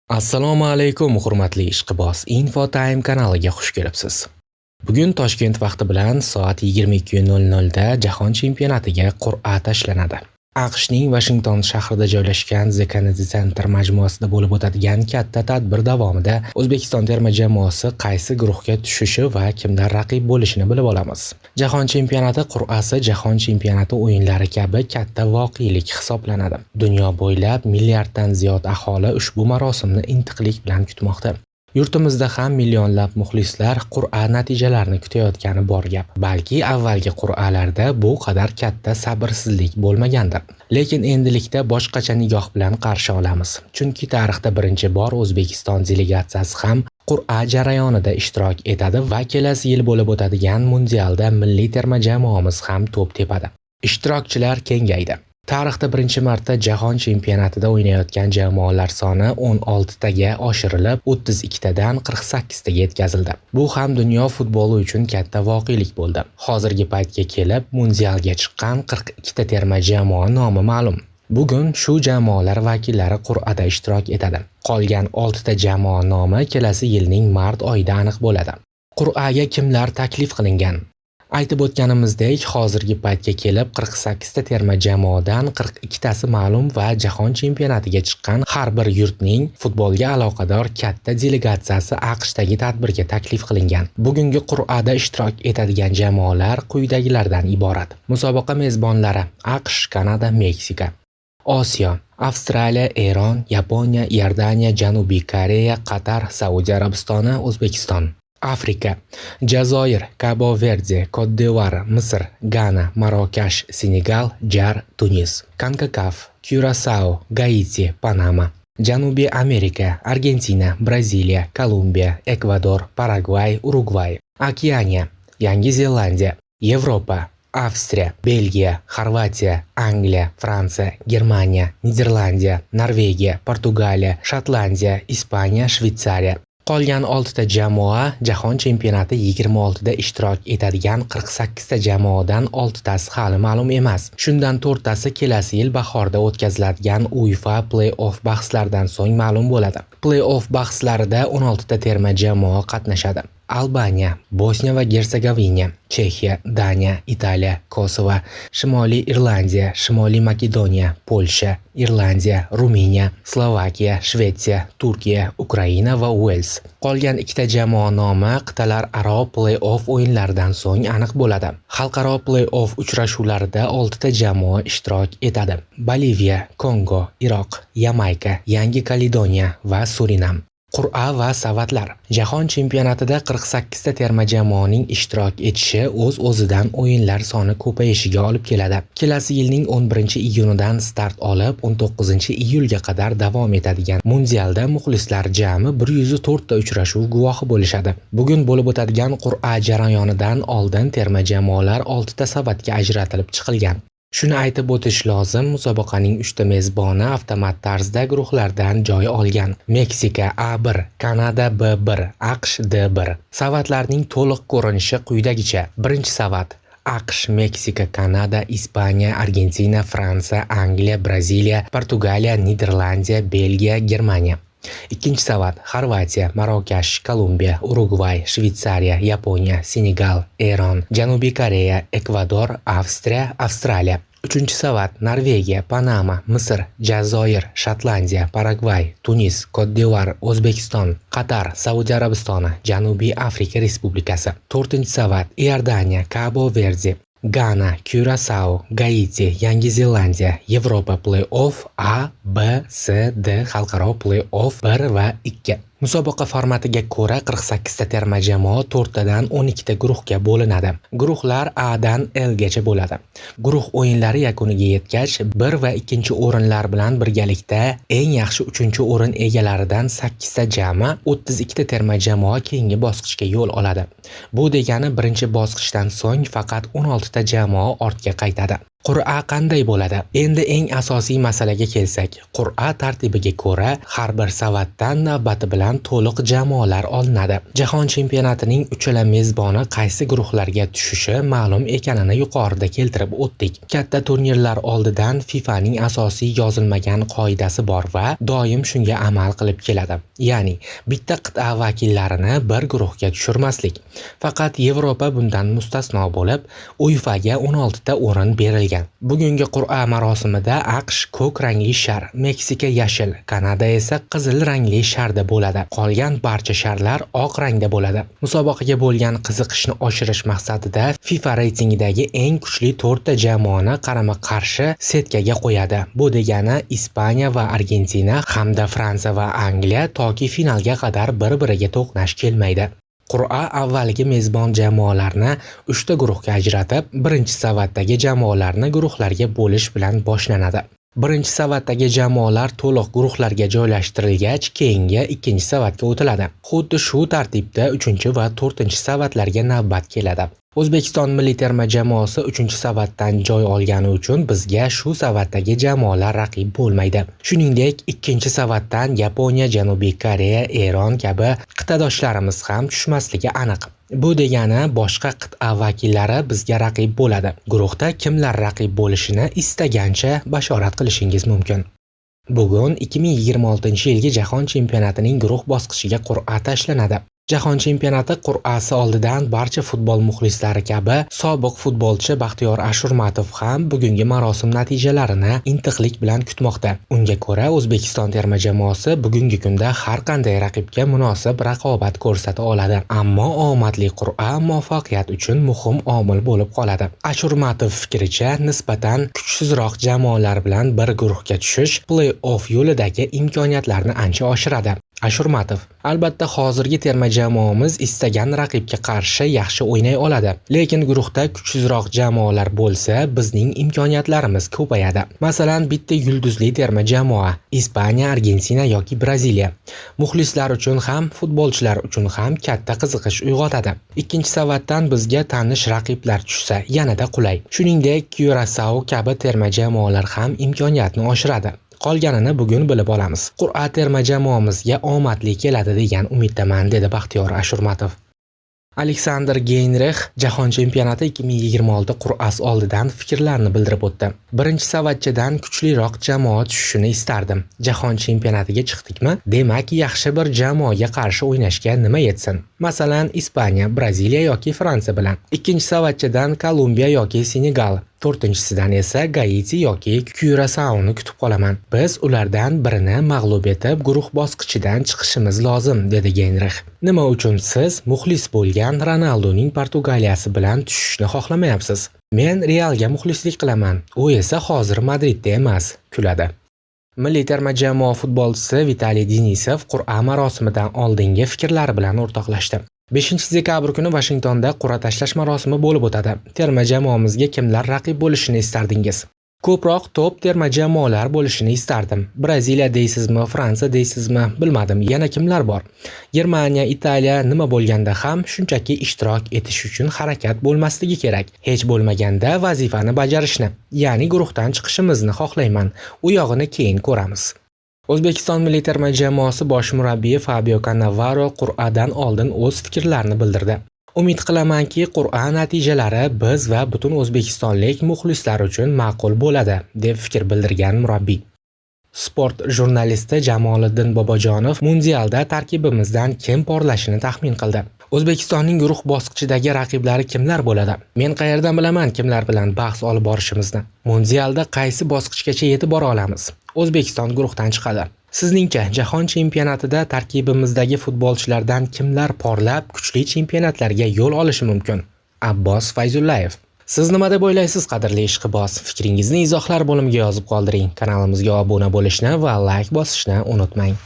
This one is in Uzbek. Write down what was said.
Assalomu alaykum hurmatli ishqiboz. InfoTime kanaliga xush kelibsiz. Bugun Toshkent vaqti bilan soat 22:00 da Jahon chempionatiga qur'a tashlanadi. AQShning Washington shahrida joylashgan The Kennedy Center majmuasida bo'lib o'tadigan katta tadbir davomida O'zbekiston terma jamoasi qaysi guruhga tushishi va kimlar raqib bo'lishini bilib olamiz. Jahon chempionati qur'asi Jahon chempionati o'yinlari kabi katta voqelik hisoblanadi. Dunyo bo'ylab milliarddan ziyod aholi ushbu marosimni intiqlik bilan kutmoqda. Yurtimizda ham millionlab muxlislar qur'a natijalarini kutayotgani bor gap. Balki avvalgi qur'alarda bu qadar katta sabrsizlik bo'lmagandir. Lekin endilikda boshqacha nigoh bilan qarshi olamiz. Chunki tarixda birinchi bor O'zbekiston delegatsiyasi ham qur'a jarayonida ishtirok etadi va kelasi yil bo'lib o'tadigan mundialda milliy terma jamoamiz ham to'p tepadi. Ishtirokchilar kengaydi. Tarixda birinchi marta Jahon chempionatida o'ynayotgan jamoalar soni 16 taga oshirilib, 32 tadan 48 taga yetkazildi. Bu ham dunyo futboli uchun katta voqelik bo'ldi. Hozirgi paytga kelib, mundialga chiqqan 42 ta terma jamoa nomi ma'lum. Bugun shu jamoalar vakillari qur'ada ishtirok etadi. Qolgan 6 ta jamoa nomi kelasi yilning mart oyida aniq bo'ladi. Qur'aga kimlar taklif qilingan? Aytib o'tganimizdek, hozirgi paytga kelib 48 ta terma jamoadan 42 tasi ma'lum va Jahon chempionatiga chiqqan har bir yurtning futbolga aloqador katta delegatsiyasi AQShdagi tadbirga taklif qilingan. Bugungi qur'ada ishtirok etadigan jamoalar quyidagilardan iborat. Musobaqa mezbonlari: AQSh, Kanada, Meksika. Osiyo: Avstraliya, Eron, Yaponiya, Iordaniya, Janubiy Koreya, Qatar, Saudiya Arabistoni, O'zbekiston. Afrika: Jazoir, Cabo Verde, Cote d'Ivoire, Misr, Gana, Marokash, Senegal, Jar, Tunis. CONCACAF: Curaçao, Gaiti, Panama. Janubiy Amerika: Argentina, Braziliya, Kolumbiya, Ekvador, Paragvay, Urugvay. Okeaniya: Yangi Zelandiya. Yevropa: Avstriya, Belgiya, Xorvatiya, Angliya, Fransiya, Germaniya, Niderlandiya, Norvegiya, Portugaliya, Shotlandiya, Ispaniya, Shveysariya. Qolgan 6 ta jamoa Jahon chempionati 26 da ishtirok etadigan 48 ta jamoadan 6 tasi hali ma'lum emas. Shundan 4 tasi kelasi yil bahorda o'tkaziladigan UEFA Play-off bahslaridan so'ng ma'lum bo'ladi. Play-off bahslarida 16 ta terma jamoa qatnashadi. Albaniya, Bosniya va Gersegovina, Chexiya, Daniya, Italiya, Kosovo, Shimoliy Irlandiya, Shimoliy Makedoniya, Polsha, Irlandiya, Ruminiya, Slovakiya, Shvetsiya, Turkiya, Ukraina va Uels. Qolgan 2 ta jamoa nomi qit'alararo play-off o'yinlaridan so'ng aniq bo'ladi. Xalqaro play-off uchrashuvlarida 6 ta jamoa ishtirok etadi. Boliviya, Kongo, Iroq, Yamayka, Yangi Kaledoniya va Surinam. Qur'a va savatlar. Jahon chempionatida 48 ta terma jamoaning ishtirok etishi o'z-o'zidan o'yinlar soni ko'payishiga olib keladi. Kelasi yilning 11-iyunidan start olib, 19-iyulga qadar davom etadigan mundialda muxlislar jami 104 ta uchrashuv guvohi bo'lishadi. Bugun bo'lib o'tadigan qur'a jarayonidan oldin terma jamoalar 6 ta savatga ajratilib chiqilgan. Shuni aytib o'tish lozim, musobaqaning 3 ta mezboni avtomat tarzda guruhlardan joy olgan. Meksika A1, Kanada B1, AQSh D1. Savatlarning to'liq ko'rinishi quyidagicha. Birinchi savat: AQSh, Meksika, Kanada, Ispaniya, Argentina, Fransiya, Angliya, Braziliya, Portugaliya, Niderlandiya, Belgiya, Germaniya. Ikkinchi savat: Xorvatiya, Marokash, Kolumbiya, Urugvay, Shveysariya, Yaponiya, Senegal, Eron, Janubiy Koreya, Ekvador, Avstriya, Avstraliya. Uchinchi savat: Norvegiya, Panama, Misr, Jazoir, Shotlandiya, Paragvay, Tunis, Cote d'Ivoire, O'zbekiston, Qatar, Saudiya Arabistoni, Janubiy Afrika Respublikasi. To'rtinchi savat: Iordaniya, Cabo Verde, Gana, Curaçao, Gaiti, Yangi Zelandiya. Yevropa Play-off A, B, C, D xalqaro Play-off 1 va 2. Musobaqa formatiga ko'ra 48 ta terma jamoa 4 tadan 12 ta guruhga bo'linadi. Guruhlar A dan L gacha bo'ladi. Guruh o'yinlari yakuniga yetgach, 1 va 2 o'rinlar bilan birgalikda eng yaxshi 3-o'rin egalaridan 8 ta jami 32 ta terma jamoa keyingi bosqichga yo'l oladi. Bu degani birinchi bosqichdan so'ng faqat 16 ta jamoa ortga qaytadi. Qur'a qanday bo'ladi? Endi eng asosiy masalaga kelsak, qur'a tartibiga ko'ra har bir savatdan navbati bilan to'liq jamoalar olinadi. Jahon chempionatining uchala mezboni qaysi guruhlarga tushishi ma'lum ekanini yuqorida keltirib o'tdik. Katta turnirlar oldidan FIFAning asosiy yozilmagan qoidasi bor va doim shunga amal qilib keladi. Ya'ni bitta qit'a vakillarini bir guruhga tushirmaslik. Faqat Yevropa bundan mustasno bo'lib, UEFAga 16 ta o'rin berilgan. Bugungi qur'a marosimida AQSh ko'k rangli shar, Meksika yashil, Kanada esa qizil rangli sharda bo'ladi. Qolgan barcha sharlar oq rangda bo'ladi. Musobaqaga bo'lgan qiziqishni oshirish maqsadida FIFA reytingidagi eng kuchli 4 ta jamoani qarama-qarshi setkaga qo'yadi. Bu degani Ispaniya va Argentina hamda Fransiya va Angliya toki finalga qadar bir-biriga to'qnash kelmaydi. Qur'a avvalgi mezbon jamoalarni 3 ta guruhga ajratib, birinchi savatdagi jamoalarni guruhlarga bo'lish bilan boshlanadi. Birinchi savatdagi jamoalar to'liq guruhlarga joylashtirilgach, keyingi ikkinchi savatga o'tiladi. Xuddi shu tartibda 3 va 4 savatlarga navbat keladi. O'zbekiston milliy terma jamoasi 3-savatdan joy olgani uchun bizga shu savatdagi jamoalar raqib bo'lmaydi. Shuningdek, 2-savatdan Yaponiya, Janubiy Koreya, Eron kabi qit'adoshlarimiz ham tushmasligi aniq. Bu degani boshqa qit'a vakillari bizga raqib bo'ladi. Guruhda kimlar raqib bo'lishini istagancha bashorat qilishingiz mumkin. Bugun 2026-yilgi Jahon chempionatining guruh bosqichiga qur'a tashlanadi. Jahon chempionati qur'asi oldidan barcha futbol muxlislari kabi sobiq futbolchi Baxtiyor Ashurmatov ham bugungi marosim natijalarini intiqlik bilan kutmoqda. Unga ko'ra, O'zbekiston terma jamoasi bugungi kunda har qanday raqibga munosib raqobat ko'rsata oladi. Ammo omadli qur'a muvaffaqiyat uchun muhim omil bo'lib qoladi. Ashurmatov fikricha, nisbatan kuchsizroq jamoalar bilan bir guruhga tushish play-off yo'lidagi imkoniyatlarni ancha oshiradi. Ashurmatov: albatta hozirgi terma jamoamiz istagan raqibga qarshi yaxshi o'ynay oladi, lekin guruhda kuchsizroq jamoalar bo'lsa, bizning imkoniyatlarimiz ko'payadi. Masalan, bitta yulduzli terma jamoa Ispaniya, Argentina yoki Braziliya muxlislar uchun ham, futbolchilar uchun ham katta qiziqish uyg'otadi. Ikkinchi savatdan bizga tanish raqiblar tushsa, yanada qulay. Shuningdek, Curacao kabi terma jamoalar ham imkoniyatni oshiradi. Qolganini bugun bilib olamiz. Qur'a terma jamoamizga omadli keladi degan umiddaman, dedi Baxtiyor Ashurmatov. Aleksandr Geynrix Jahon chempionati 2026 qur'asi oldidan fikrlarini bildirib o'tdi. Birinchi savatchadan kuchliroq jamoa tushishini istardim. Jahon chempionatiga chiqdikmi? Demak, yaxshi bir jamoaga qarshi o'ynashga nima yetsin? Masalan, Ispaniya, Braziliya yoki Fransiya bilan. Ikkinchi savatchadan Kolumbiya yoki Senegal. To'rtinchisidan esa Gaiti yoki Curaçao'ni kutib qolaman. Biz ulardan birini mag'lub etib, guruh bosqichidan chiqishimiz lozim, dedi Geynrix. Nima uchun siz muxlis bo'lgan Ronaldoning Portugaliyasi bilan tushishni xohlamayapsiz? Men Realga muxlislik qilaman. U esa hozir Madridda emas, kuladi. Milliy terma jamoa futbolchisi Vitaliy Denisov qur'a marosimidan oldingi fikrlari bilan o'rtoqlashdi. 5-dekabr kuni Vashingtonda qur'a tashlash marosimi bo'lib o'tadi. Terma jamoamizga kimlar raqib bo'lishini istardingiz? Ko'proq top terma jamoalar bo'lishini istardim. Braziliya deysizmi, Fransiya deysizmi, bilmadim. Yana kimlar bor? Germaniya, Italiya nima bo'lganda ham shunchaki ishtirok etish uchun harakat bo'lmasligi kerak. Hech bo'lmaganda vazifani bajarishni, ya'ni guruhdan chiqishimizni xohlayman. U yog'ini keyin ko'ramiz. O'zbekiston milliy terma jamoasi bosh murabbiyi Fabio Cannavaro qur'adan oldin o'z fikrlarini bildirdi. Umid qilamanki, qur'a natijalari biz va butun o'zbekistonlik muxlislar uchun ma'qul bo'ladi, deb fikr bildirgan murabbiy. Sport jurnalisti Jamoliddin Bobojonov mundialda tarkibimizdan kim porlashini taxmin qildi. O'zbekistonning guruh bosqichidagi raqiblari kimlar bo'ladi? Men qayerdan bilaman kimlar bilan bahs olib borishimizni? Mundialda qaysi bosqichgacha yetib bora olamiz? O'zbekiston guruhdan chiqadi. Sizningcha Jahon chempionatida tarkibimizdagi futbolchilardan kimlar porlab kuchli chempionatlarga yo'l olishi mumkin? Abbos Fayzullayev. Siz nima deb o'ylaysiz, qadrli ishqiboz? Fikringizni izohlar bo'limiga yozib qoldiring. Kanalimizga obuna bo'lishni va like bosishni unutmang.